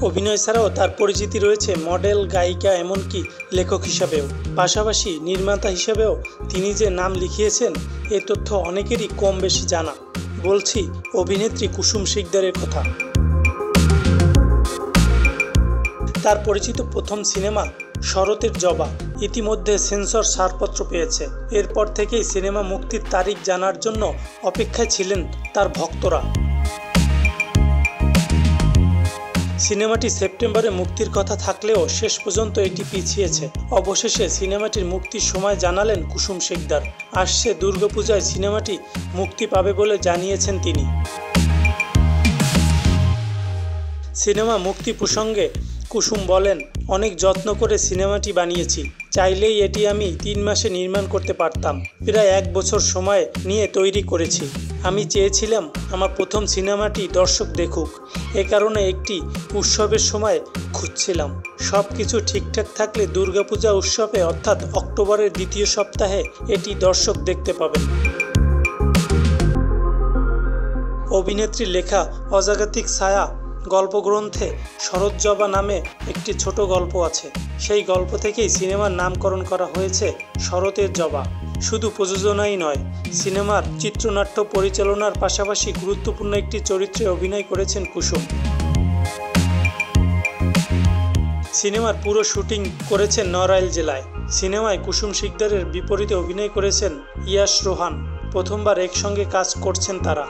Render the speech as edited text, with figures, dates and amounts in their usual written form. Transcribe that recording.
অভিনয় ছাড়াও তার পরিচিতি রয়েছে মডেল, গায়িকা, এমনকি লেখক হিসাবেও। পাশাপাশি নির্মাতা হিসাবেও তিনি যে নাম লিখিয়েছেন এ তথ্য অনেকেরই কম বেশি জানা। বলছি অভিনেত্রী কুসুম শিকদারের কথা। তার পরিচিত প্রথম সিনেমা শরতের জবা ইতিমধ্যে সেন্সর ছাড়পত্র পেয়েছে। এরপর থেকেই সিনেমা মুক্তির তারিখ জানার জন্য অপেক্ষায় ছিলেন তার ভক্তরা। সিনেমাটি সেপ্টেম্বরে মুক্তির কথা থাকলেও শেষ পর্যন্ত এটি পিছিয়েছে। অবশেষে সিনেমাটির মুক্তির সময় জানালেন কুসুম শিকদার। আসছে দুর্গাপূজায় সিনেমাটি মুক্তি পাবে বলে জানিয়েছেন তিনি। সিনেমা মুক্তি প্রসঙ্গে কুসুম বলেন, অনেক যত্ন করে সিনেমাটি বানিয়েছি। চাইলেই এটি আমি 3 মাসে নির্মাণ করতে পারতাম। প্রায় 1 বছর সময় নিয়ে তৈরি করেছি। আমি চেয়েছিলাম আমার প্রথম সিনেমাটি দর্শক দেখুক। এ কারণে একটি উৎসবের সময় খুঁজছিলাম। সব কিছু ঠিকঠাক থাকলে দুর্গাপূজা উৎসবে অর্থাৎ অক্টোবরের 2য় সপ্তাহে এটি দর্শক দেখতে পাবেন। অভিনেত্রীর লেখা অজাগতিক ছায়া গল্পগ্রন্থে শরৎ জবা নামে একটি ছোট গল্প আছে। সেই গল্প থেকেই সিনেমার নামকরণ করা হয়েছে শরতের জবা। শুধু প্রযোজনাই নয়, সিনেমার চিত্রনাট্য পরিচালনার পাশাপাশি গুরুত্বপূর্ণ একটি চরিত্রে অভিনয় করেছেন কুসুম। সিনেমার পুরো শুটিং করেছেন নড়াইল জেলায়। সিনেমায় কুসুম শিকদারের বিপরীতে অভিনয় করেছেন ইয়াশ রোহান। প্রথমবার একসঙ্গে কাজ করছেন তারা।